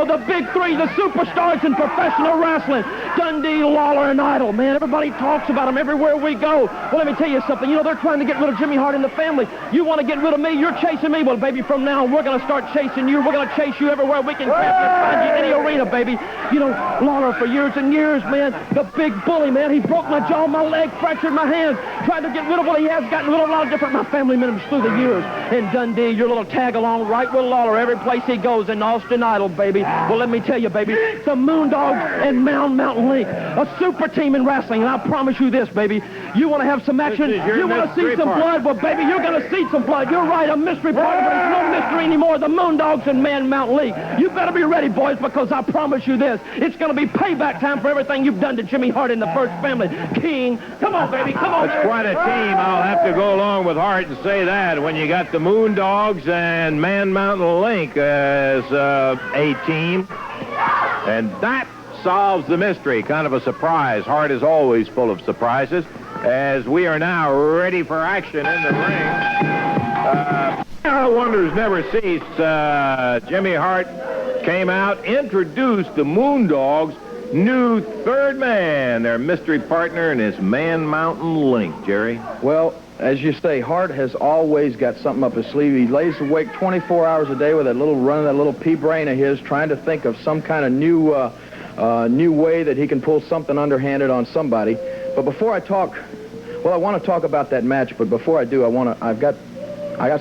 go, the big three, the superstars in professional wrestling. Dundee, Lawler, and Idol. Man, everybody talks about them everywhere we go. Well, let me tell you something. You know, they're trying to get rid of Jimmy Hart in the family. You want to get rid of me? You're chasing me. Well, baby, from now on, we're going to start chasing you. We're going to chase you everywhere we can grab you, find you, any arena, baby. You know, Lawler, for years and years, man, the big bully, man, he broke my jaw, my leg, fractured my hands, tried to get rid of what he has gotten rid of a lot of different my family members through the years. And Dundee, your little tag-along right with Lawler every place he goes in Austin Idol, baby. Well, let me tell you, baby, the Moondogs and Mountain Link, a super team in wrestling, and I promise you this, baby, you want to have some action, you want to see some blood, well, baby, you're going to see some blood. You're right, a mystery part, but it's no mystery anymore. The Moondogs and Mountain Link. You better be ready, boys, because I promise you this, it's going to be payback time for everything you've done to Jimmy Hart in the first family. King, come on, baby, come on. It's quite a team. I'll have to go along with Hart and say that when you got the Moondogs and Mountain Link as a team, and that solves the mystery. Kind of a surprise. Hart is always full of surprises, as we are now ready for action in the ring. Wonders never cease. Jimmy Hart came out, introduced the Moondogs' new third man, their mystery partner, and his Mountain Link. Jerry? Well, as you say, Hart has always got something up his sleeve. He lays awake 24 hours a day with that little run, that little pea brain of his, trying to think of some kind of new way that he can pull something underhanded on somebody. But before I talk, well, I want to talk about that match. But before I do, I got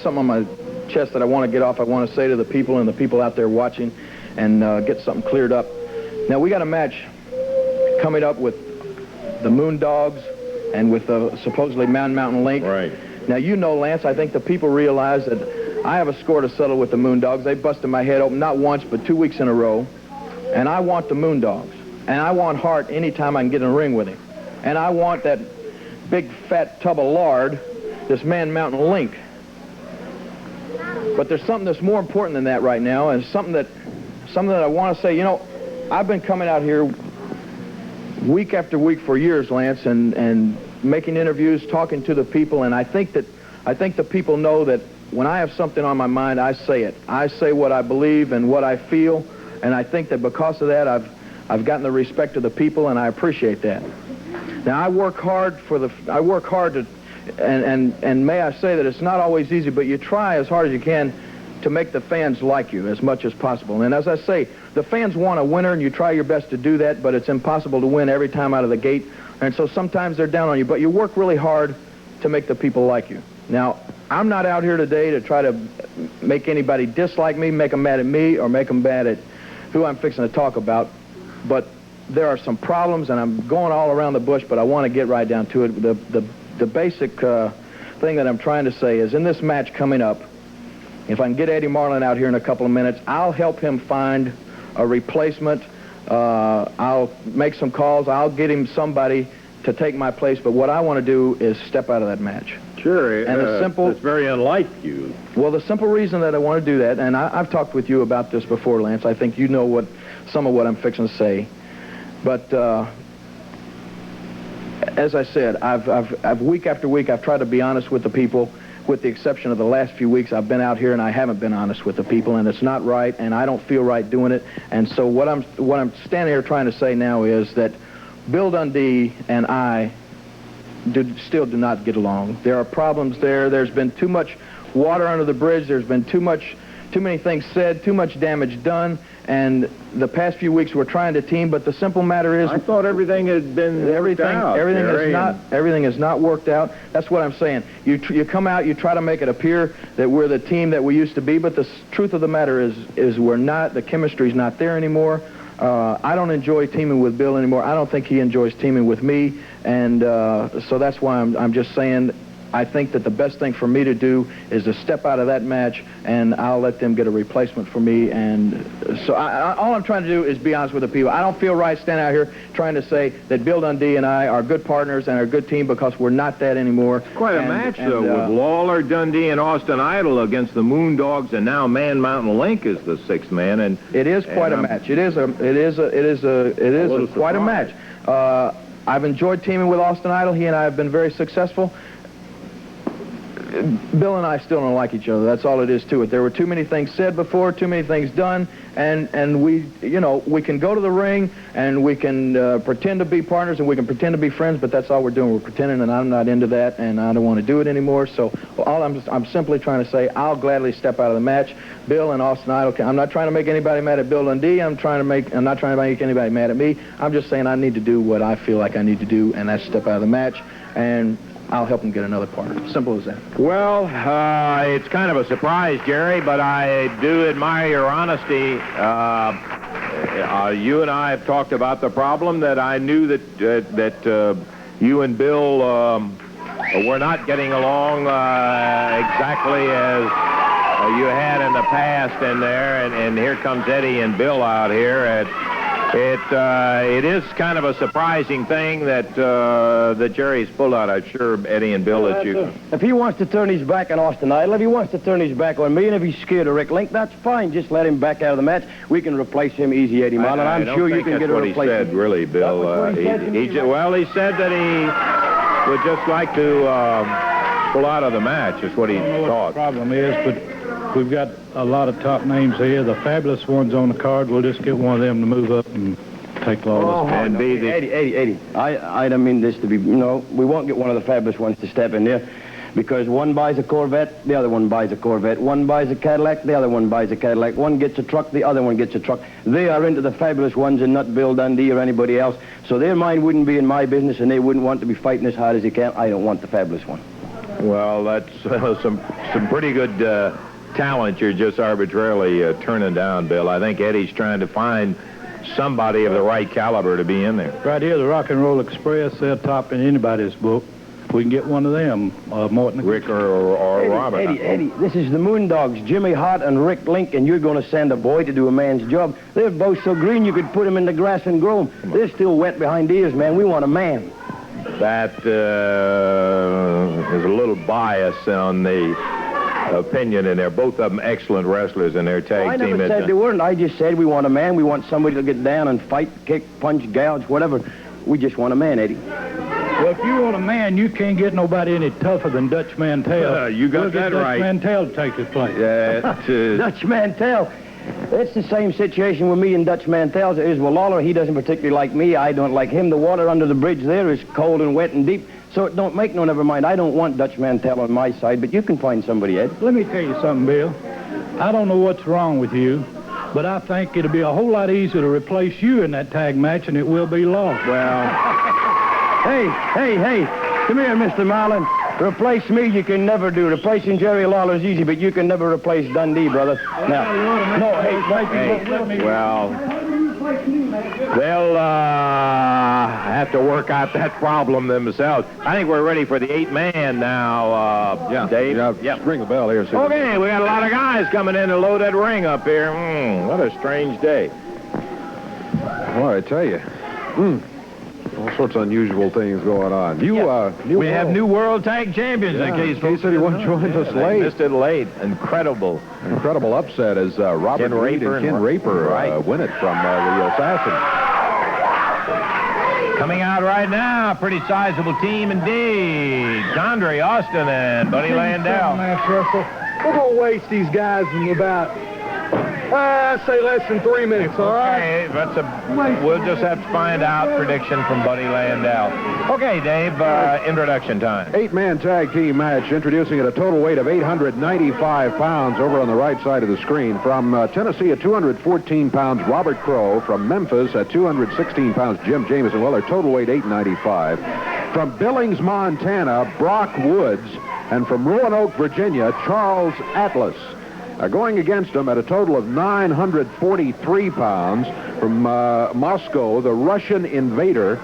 something on my chest that I want to get off. I want to say to the people and the people out there watching, and get something cleared up. Now, we got a match coming up with the Moondogs and with the supposedly Mountain Link. Right. Now, you know, Lance, I think the people realize that I have a score to settle with the Moondogs. They busted my head open not once, but 2 weeks in a row. And I want the Moondogs. And I want Hart anytime I can get in a ring with him. And I want that big fat tub of lard, this Mountain Link. But there's something that's more important than that right now, and something that I want to say. You know, I've been coming out here week after week for years, Lance, and making interviews, talking to the people, and I think the people know that when I have something on my mind, I say it. I say what I believe and what I feel, and I think that because of that, I've gotten the respect of the people, and I appreciate that. Now, I work hard to, and may I say that it's not always easy, but you try as hard as you can to make the fans like you as much as possible. And as I say, the fans want a winner, and you try your best to do that, but it's impossible to win every time out of the gate. And so sometimes they're down on you, but you work really hard to make the people like you. Now, I'm not out here today to try to make anybody dislike me, make them mad at me, or make them mad at who I'm fixing to talk about, but there are some problems, and I'm going all around the bush, but I want to get right down to it. The basic thing that I'm trying to say is, in this match coming up, if I can get Eddie Marlin out here in a couple of minutes, I'll help him find a replacement. I'll make some calls. I'll get him somebody to take my place, but what I want to do is step out of that match. Sure, and it's very unlike you. Well, the simple reason that I want to do that, and I've talked with you about this before, Lance. I think you know some of what I'm fixing to say. But as I said, I've week after week, I've tried to be honest with the people. With the exception of the last few weeks, I've been out here and I haven't been honest with the people, and it's not right, and I don't feel right doing it. And so what I'm standing here trying to say now is that Bill Dundee and I still do not get along. There are problems there. There's been too much water under the bridge. There's been too many things said, too much damage done, and the past few weeks we're trying to team, but the simple matter is, I thought everything had been everything is not worked out. That's what I'm saying. You come out, you try to make it appear that we're the team that we used to be, but the truth of the matter is we're not. The chemistry's not there anymore. I don't enjoy teaming with Bill anymore. I don't think he enjoys teaming with me, and so that's why I'm just saying I think that the best thing for me to do is to step out of that match, and I'll let them get a replacement for me. And so all I'm trying to do is be honest with the people. I don't feel right standing out here trying to say that Bill Dundee and I are good partners and are a good team, because we're not that anymore. It's quite a match, though, with Lawler, Dundee, and Austin Idol against the Moondogs, and now Mountain Link is the sixth man. And it is quite a match. It is quite a match. I've enjoyed teaming with Austin Idol. He and I have been very successful. Bill and I still don't like each other. That's all it is to it. There were too many things said before, too many things done, and we, you know, we can go to the ring and we can pretend to be partners and we can pretend to be friends, but that's all we're doing. We're pretending, and I'm not into that, and I don't want to do it anymore. So I'm simply trying to say I'll gladly step out of the match. Bill and Austin Idol. I'm not trying to make anybody mad at Bill Dundee. I'm not trying to make anybody mad at me. I'm just saying I need to do what I feel like I need to do, and that's step out of the match, and I'll help him get another partner. Simple as that. Well, it's kind of a surprise, Jerry, but I do admire your honesty. You and I have talked about the problem that I knew that you and Bill were not getting along exactly as you had in the past in there, and here comes Eddie and Bill out here. It is kind of a surprising thing that Jerry's pulled out. I'm sure, Eddie and Bill, that you... If he wants to turn his back on Austin Idol, if he wants to turn his back on me, and if he's scared of Rick Link, that's fine. Just let him back out of the match. We can replace him easy, Eddie Marlin. I'm sure you can get a replacement. He said, really, Bill. He said that he would just like to pull out of the match, is what he thought. The problem is, but we've got a lot of top names here. The fabulous ones on the card. We'll just get one of them to move up and take Lawler. And be the... Eddie. I don't mean this to be, we won't get one of the fabulous ones to step in there, because one buys a Corvette, the other one buys a Corvette. One buys a Cadillac, the other one buys a Cadillac. One gets a truck, the other one gets a truck. They are into the fabulous ones and not Bill Dundee or anybody else. So their mind wouldn't be in my business, and they wouldn't want to be fighting as hard as they can. I don't want the fabulous one. Well, that's some pretty good talent you're just arbitrarily turning down, Bill. I think Eddie's trying to find somebody of the right caliber to be in there. Right here, the Rock and Roll Express, they're topping anybody's book. We can get one of them, Morton. Rick or Robert. Eddie, this is the Moondogs, Jimmy Hart and Rick Link, and you're going to send a boy to do a man's job. They're both so green you could put them in the grass and grow them. They're still wet behind the ears, man. We want a man. That is a little bias on the opinion, and they're both of them excellent wrestlers in their tag team. I never said they weren't. I just said we want a man. We want somebody to get down and fight, kick, punch, gouge, whatever. We just want a man, Eddie. Well, if you want a man, you can't get nobody any tougher than Dutch Mantell. You got that right. Dutch Mantell to take his place. Dutch Mantell. It's the same situation with me and Dutch Mantell as it is with Lawler. He doesn't particularly like me. I don't like him. The water under the bridge there is cold and wet and deep, so it don't make no never mind. I don't want Dutch Mantell on my side, but you can find somebody, Ed. Let me tell you something, Bill. I don't know what's wrong with you, but I think it'll be a whole lot easier to replace you in that tag match than it will be Lawler. Well, hey, come here, Mr. Marlin. Replace me, you can never do. Replacing Jerry Lawler's easy, but you can never replace Dundee, brother. Now, well, they'll have to work out that problem themselves. I think we're ready for the 8-man now, Dave. Yeah, ring the bell here. Okay, we got a lot of guys coming in to load that ring up here. What a strange day. Well, I tell you, all sorts of unusual things going on. We have new world tag champions in case folks said he joined us late. Missed it late. Incredible upset as Robert Reed and Ken Raper win it from the Assassin. Coming out right now, pretty sizable team indeed. Andre Austin and Buddy Landau. We're going to waste these guys in about, I'd say less than 3 minutes, all right? Okay, we'll just have to find out prediction from Buddy Landau. Okay, Dave, introduction time. 8-man tag team match, introducing at a total weight of 895 pounds over on the right side of the screen. From Tennessee at 214 pounds, Robert Crow. From Memphis at 216 pounds, Jim Jameson. Well, their total weight 895. From Billings, Montana, Brock Woods. And from Roanoke, Virginia, Charles Atlas. Going against them at a total of 943 pounds. From Moscow, the Russian Invader.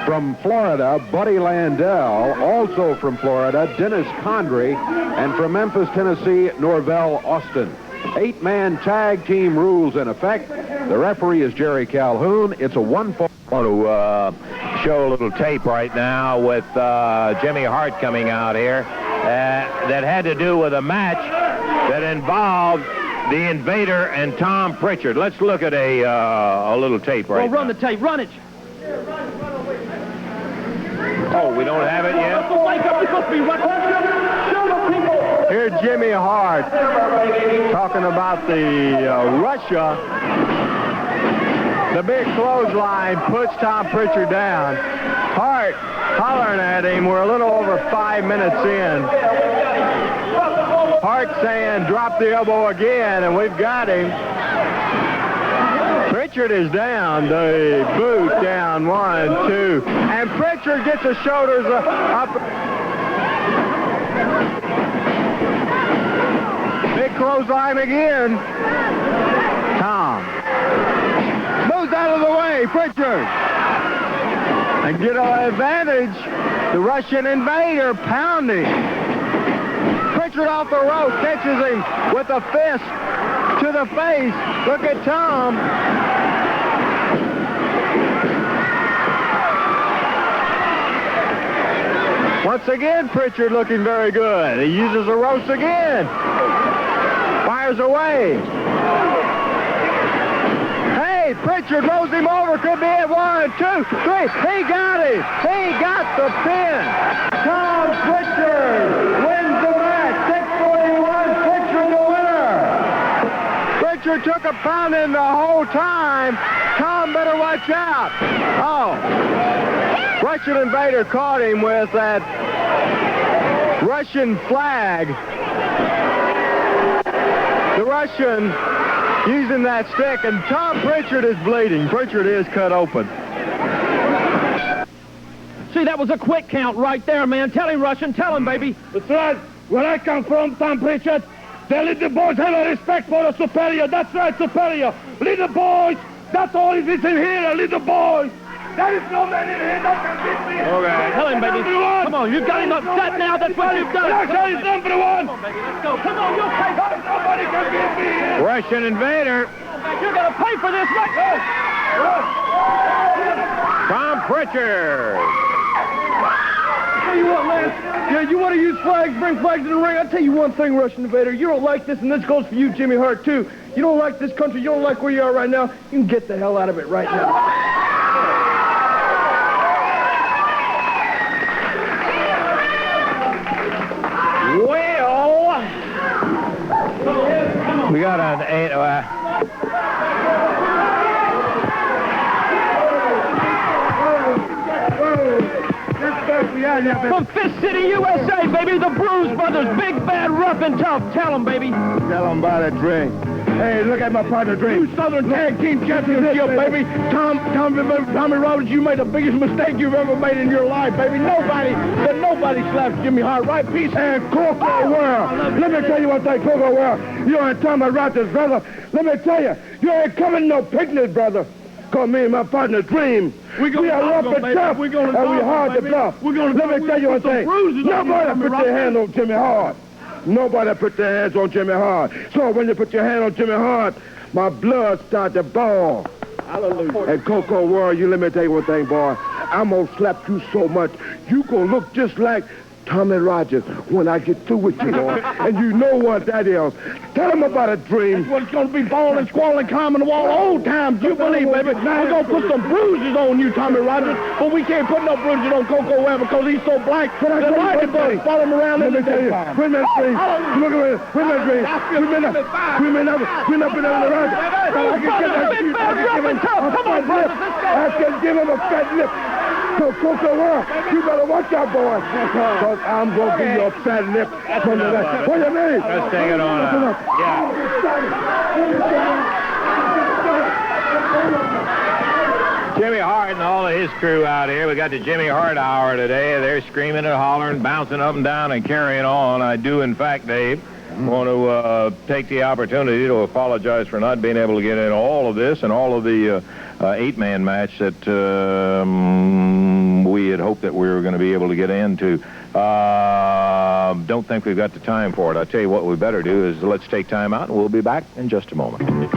From Florida, Buddy Landau. Also from Florida, Dennis Condrey. And from Memphis, Tennessee, Norvell Austin. 8-man tag team rules in effect. The referee is Jerry Calhoun. It's a 1-4. I want to show a little tape right now with Jimmy Hart coming out here that had to do with a match that involved the Invader and Tom Pritchard. Let's look at a little tape right now. Run the tape. Run it. Oh, we don't have it yet? Wake up. You're supposed to be running. Show the people Here's Jimmy Hart talking about the Russia. The big clothesline puts Tom Pritchard down. Hart hollering at him. We're a little over 5 minutes in. Hart saying, drop the elbow again, and we've got him. Pritchard is down. The boot down. 1, 2. And Pritchard gets his shoulders up. Big clothesline again. Tom moves out of the way. Pritchard. And get an advantage. The Russian Invader pounding. Pritchard off the rope. Catches him with a fist to the face. Look at Tom. Once again, Pritchard looking very good. He uses the ropes again. Fires away. Hey, Pritchard rolls him over. Could be it. 1, 2, 3. He got it. He got the pin. Tom Pritchard wins the match. 641. Pritchard the winner. Pritchard took a pounding the whole time. Tom better watch out. Oh. Russian Invader caught him with that Russian flag. The Russian using that stick, and Tom Pritchard is bleeding. Pritchard is cut open. See, that was a quick count right there, man. Tell him, Russian. Tell him, baby. That's right. Where I come from, Tom Pritchard, the little boys have a respect for the superior. That's right, superior. Little boys. That's all it is in here, little boys. There is no man in here that can beat me. Okay. Tell him, baby. Come on, you've got him upset now. That's what you've done. That's how he's number one. Come on, baby. Let's go. Come on, you'll pay. Nobody can beat me here. Russian Invader. You're going to pay for this, right? Tom Pritchard. Tell you what, Lance. Yeah, you want to use flags, bring flags in the ring. I'll tell you one thing, Russian Invader. You don't like this, and this goes for you, Jimmy Hart, too. You don't like this country. You don't like where you are right now. You can get the hell out of it right now. Well, we got an 8. From Fist City, USA, baby, the Bruise Brothers, big, bad, rough, and tough. Tell them, baby. Tell them about a drink. Hey, look at my partner, Dream. You Southern Tag Team Championship, baby. Tommy Roberts, you made the biggest mistake you've ever made in your life, baby. Nobody slaps Jimmy Hart, right? Peace and Coco World. Let me tell you one thing, Coco World. You ain't Tommy Roberts, brother. Let me tell you, you ain't coming no picnic, brother. Call me and my partner, Dream. We are rough and tough, and we hard to bluff. Let me tell you one thing. Nobody put their hand on Jimmy Hart. Nobody put their hands on Jimmy Hart. So when you put your hand on Jimmy Hart, my blood starts to boil. Hallelujah. And Coco World, you let me tell you one thing, boy. I'm going to slap you so much, you going to look just like Tommy Rogers when I get through with you, boy. And you know what that is. Tell them about a dream. That's what it's going to be, bawling, squalling, climbing the wall, old times, you believe, baby. We're going to put some bruises on you, Tommy Rogers, but we can't put no bruises on Coco Ware because he's so black. The light bulbs follow him around in the daytime. Wait a minute, Dream. Look at me. Wait a minute, Dream. We may not been able to run. Come on, brother. I can give him a fat lip. So, Coco World, you better watch out, boy. Because I'm going to give you a fat lip from the left. What do you mean? Let's take it on out. Yeah. Jimmy Hart and all of his crew out here. We got the Jimmy Hart Hour today. They're screaming and hollering, bouncing up and down and carrying on. I do, in fact, Dave, want to take the opportunity to apologize for not being able to get in all of this and all of the 8-man match that we had hoped that we were going to be able to get into. Don't think we've got the time for it. I'll tell you what we better do is let's take time out, and we'll be back in just a moment.